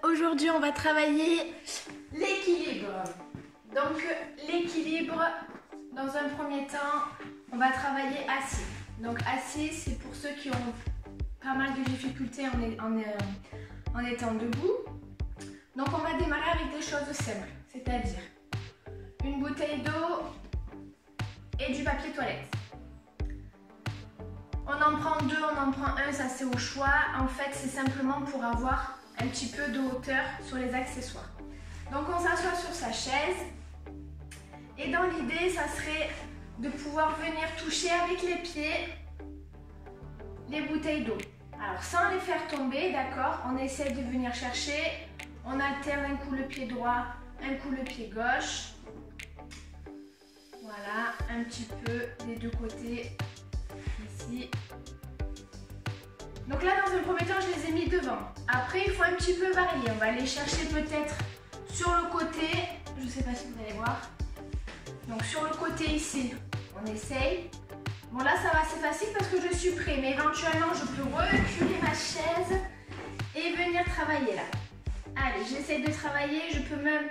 Aujourd'hui on va travailler l'équilibre. Donc l'équilibre, dans un premier temps, on va travailler assis. Donc assis, c'est pour ceux qui ont pas mal de difficultés en étant debout. Donc on va démarrer avec des choses simples, c'est-à-dire une bouteille d'eau et du papier toilette. On en prend deux, on en prend un, ça c'est au choix. En fait, c'est simplement pour avoir un petit peu de hauteur sur les accessoires. Donc on s'assoit sur sa chaise et dans l'idée, ça serait de pouvoir venir toucher avec les pieds les bouteilles d'eau. Alors sans les faire tomber, d'accord, on essaie de venir chercher, on alterne un coup le pied droit, un coup le pied gauche. Voilà, un petit peu des deux côtés. Ici. Donc là, dans un premier temps, je les ai mis devant. Après, il faut un petit peu varier. On va aller chercher peut-être sur le côté. Je ne sais pas si vous allez voir. Donc sur le côté ici, on essaye. Bon là, ça va, c'est facile parce que je suis prêt. Mais éventuellement, je peux reculer ma chaise et venir travailler là. Allez, j'essaye de travailler. Je peux même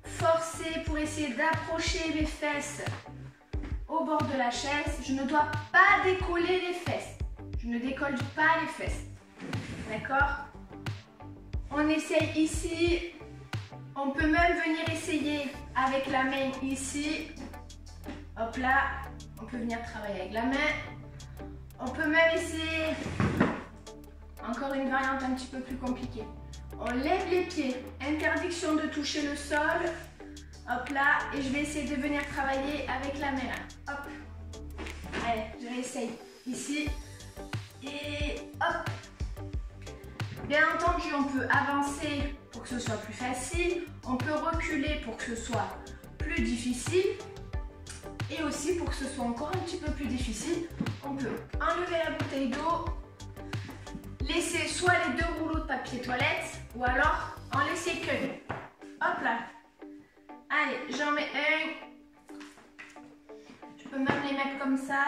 forcer pour essayer d'approcher mes fesses au bord de la chaise. Je ne dois pas décoller les fesses. Je ne décolle pas les fesses. D'accord? On essaye ici. On peut même venir essayer avec la main ici. Hop là. On peut venir travailler avec la main. On peut même essayer. Encore une variante un petit peu plus compliquée. On lève les pieds. Interdiction de toucher le sol. Hop là, et je vais essayer de venir travailler avec la main là. Hop. Allez, je réessaye ici. Et hop. Bien entendu, on peut avancer pour que ce soit plus facile. On peut reculer pour que ce soit plus difficile. Et aussi pour que ce soit encore un petit peu plus difficile, on peut enlever la bouteille d'eau, laisser soit les deux rouleaux de papier toilette, ou alors en laisser qu'un. Hop là. Allez, j'en mets un. Je peux même les mettre comme ça,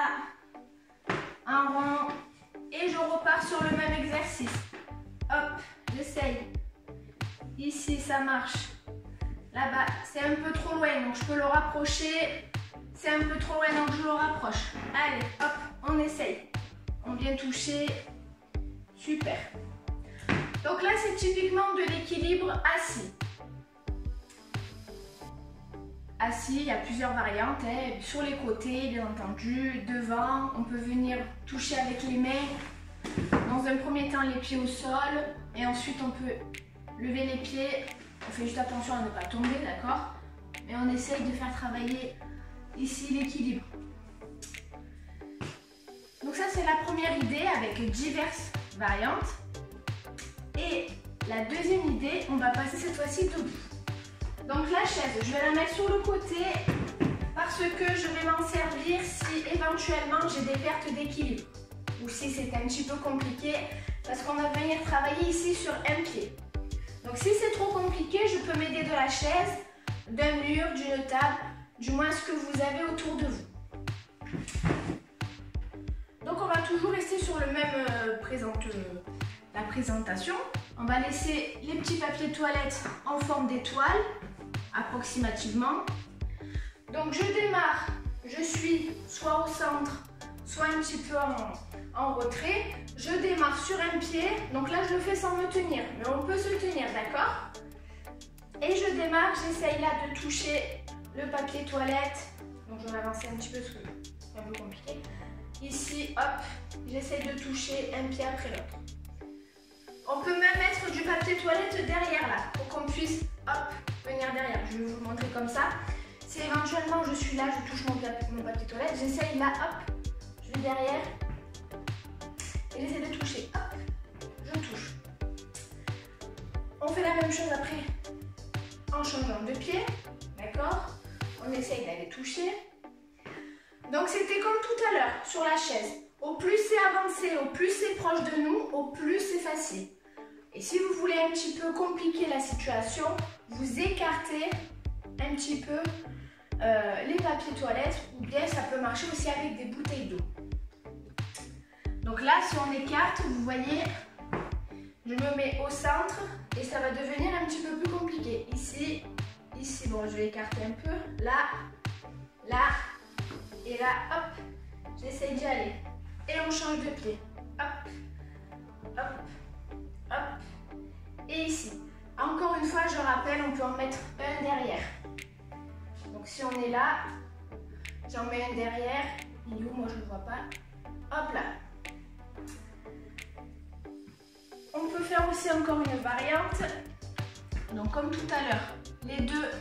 en rond. Et je repars sur le même exercice. Hop, j'essaye. Ici, ça marche. Là-bas, c'est un peu trop loin, donc je peux le rapprocher. C'est un peu trop loin, donc je le rapproche. Allez, hop, on essaye. On vient toucher. Super. Donc là, c'est typiquement de l'équilibre assis. Assis, il y a plusieurs variantes, hein. Sur les côtés, bien entendu, devant, on peut venir toucher avec les mains. Dans un premier temps, les pieds au sol, et ensuite on peut lever les pieds. On fait juste attention à ne pas tomber, d'accord? Mais on essaye de faire travailler ici l'équilibre. Donc ça, c'est la première idée avec diverses variantes. Et la deuxième idée, on va passer cette fois-ci debout. Donc la chaise, je vais la mettre sur le côté parce que je vais m'en servir si éventuellement j'ai des pertes d'équilibre ou si c'est un petit peu compliqué parce qu'on va venir travailler ici sur un pied. Donc si c'est trop compliqué, je peux m'aider de la chaise, d'un mur, d'une table, du moins ce que vous avez autour de vous. Donc on va toujours rester sur le même la présentation. On va laisser les petits papiers toilettes en forme d'étoile, approximativement. Donc je démarre, je suis soit au centre, soit un petit peu en retrait. Je démarre sur un pied, donc là je le fais sans me tenir, mais on peut se tenir, d'accord? Et je démarre, j'essaye là de toucher le papier toilette. Donc je vais avancer un petit peu parce que c'est un peu compliqué. Ici, hop, j'essaye de toucher un pied après l'autre. On peut même mettre du papier toilette derrière là, pour qu'on puisse, hop, venir derrière. Je vais vous le montrer comme ça. Si éventuellement je suis là, je touche mon papier toilette, j'essaye là, hop, je vais derrière. Et j'essaie de toucher, hop, je touche. On fait la même chose après, en changeant de pied, d'accord? On essaye d'aller toucher. Donc c'était comme tout à l'heure, sur la chaise. Au plus c'est avancé, au plus c'est proche de nous, au plus c'est facile. Et si vous voulez un petit peu compliquer la situation, vous écartez un petit peu les papiers toilettes ou bien ça peut marcher aussi avec des bouteilles d'eau. Donc là, si on écarte, vous voyez, je me mets au centre et ça va devenir un petit peu plus compliqué. Ici, ici, bon, je vais écarter un peu. Là, là, et là, hop, j'essaie d'y aller. Et on change de pied. Hop, hop, hop. Et ici. Encore une fois, je rappelle, on peut en mettre un derrière. Donc si on est là, j'en mets un derrière. Il est où? Moi, je ne le vois pas. Hop là. On peut faire aussi encore une variante. Donc comme tout à l'heure, les deux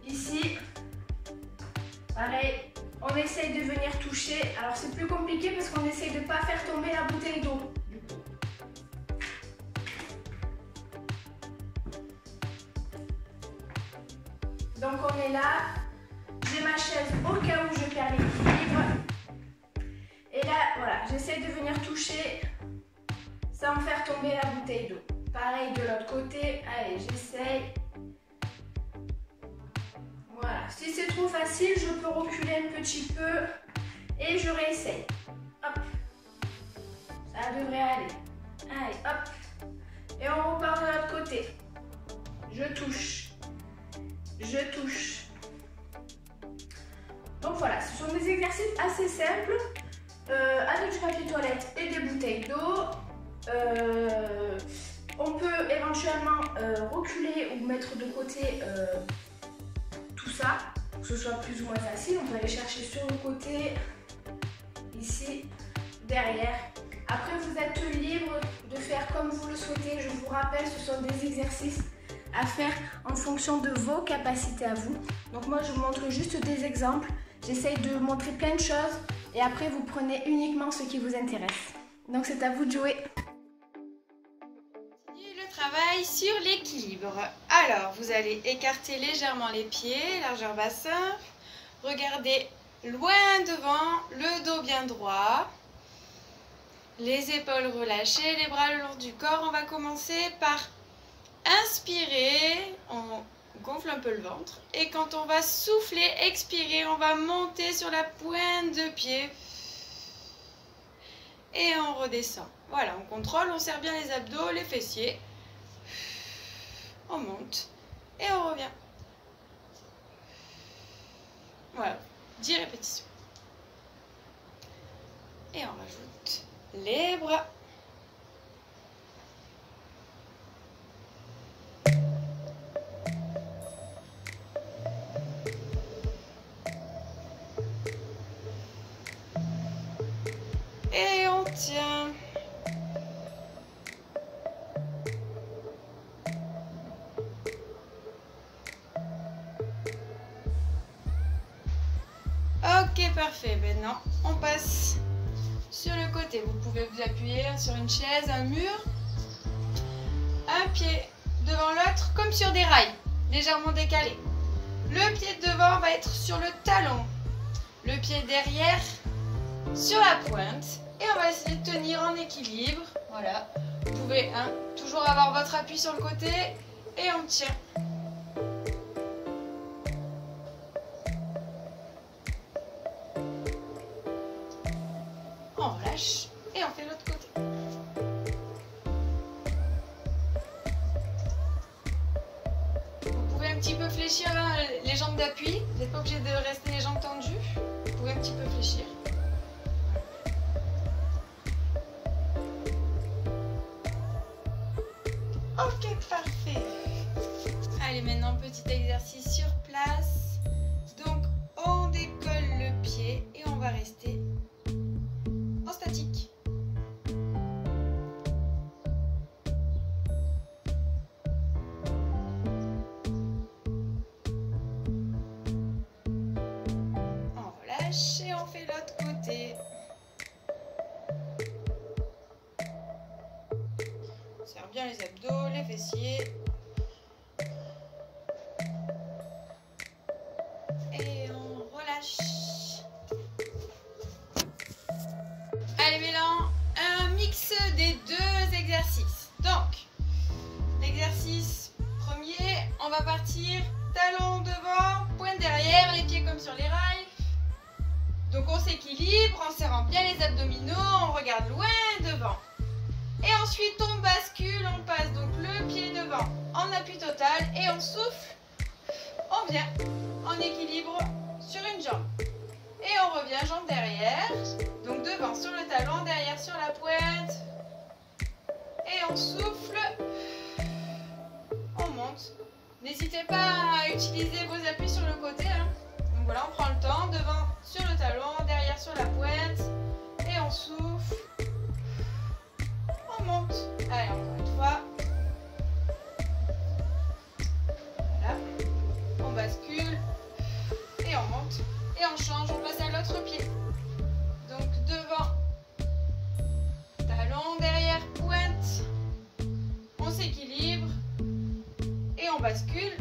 ici. Pareil, on essaye de venir toucher. Alors c'est plus compliqué parce qu'on essaye de ne pas faire tomber la bouteille d'eau. Donc on est là. J'ai ma chaise au cas où je perds l'équilibre. Et là, voilà, j'essaie de venir toucher sans faire tomber la bouteille d'eau. Pareil de l'autre côté. Allez, j'essaye. Voilà. Si c'est trop facile, je peux reculer un petit peu et je réessaye. Hop. Ça devrait aller. Allez, hop. Et on repart de l'autre côté. Je touche. Je touche. Donc voilà, ce sont des exercices assez simples avec du papier toilette et des bouteilles d'eau. On peut éventuellement reculer ou mettre de côté tout ça pour que ce soit plus ou moins facile. On peut aller chercher sur le côté, ici, derrière. Après, vous êtes libre de faire comme vous le souhaitez. Je vous rappelle, ce sont des exercices à faire en fonction de vos capacités à vous. Donc moi, je vous montre juste des exemples. J'essaye de montrer plein de choses et après, vous prenez uniquement ce qui vous intéresse. Donc, c'est à vous de jouer. Le travail sur l'équilibre. Alors, vous allez écarter légèrement les pieds, largeur bassin. Regardez loin devant, le dos bien droit. Les épaules relâchées, les bras le long du corps. On va commencer par inspirer, on gonfle un peu le ventre. Et quand on va souffler, expirer, on va monter sur la pointe de pied. Et on redescend. Voilà, on contrôle, on serre bien les abdos, les fessiers. On monte et on revient. Voilà, 10 répétitions. Et on rajoute les bras. Et on tient. Ok, parfait. Maintenant, on passe sur le côté. Vous pouvez vous appuyer sur une chaise, un mur. Un pied devant l'autre, comme sur des rails, légèrement décalés. Le pied de devant va être sur le talon. Le pied derrière sur la pointe. Et on va essayer de tenir en équilibre. Voilà. Vous pouvez toujours avoir votre appui sur le côté. Et on tient. On relâche. Et on fait l'autre côté. Vous pouvez un petit peu fléchir les jambes d'appui. Vous n'êtes pas obligé de rester les jambes tendues. Vous pouvez un petit peu fléchir. Ok, parfait. Allez, maintenant, petit exercice sur place. Donc, on décolle le pied et on va rester en statique. On relâche et on fait l'autre côté. On serre bien les abdos, les fessiers. Et on relâche. Allez, maintenant, un mix des deux exercices. Donc, l'exercice premier, on va partir talon devant, pointe derrière, les pieds comme sur les rails. Donc, on s'équilibre en serrant bien les abdominaux, on regarde loin devant. Et ensuite, on bascule, on passe donc le pied devant en appui total et on souffle. On vient en équilibre sur une jambe. Et on revient jambe derrière. Donc devant sur le talon, derrière sur la pointe. Et on souffle. On monte. N'hésitez pas à utiliser vos appuis sur le côté. Donc voilà, on prend le temps. Devant sur le talon, derrière sur la pointe. Et on souffle. On monte. Allez, encore une fois. Voilà. On bascule. Et on monte. Et on change, on passe à l'autre pied. Donc devant, talon, derrière, pointe. On s'équilibre. Et on bascule.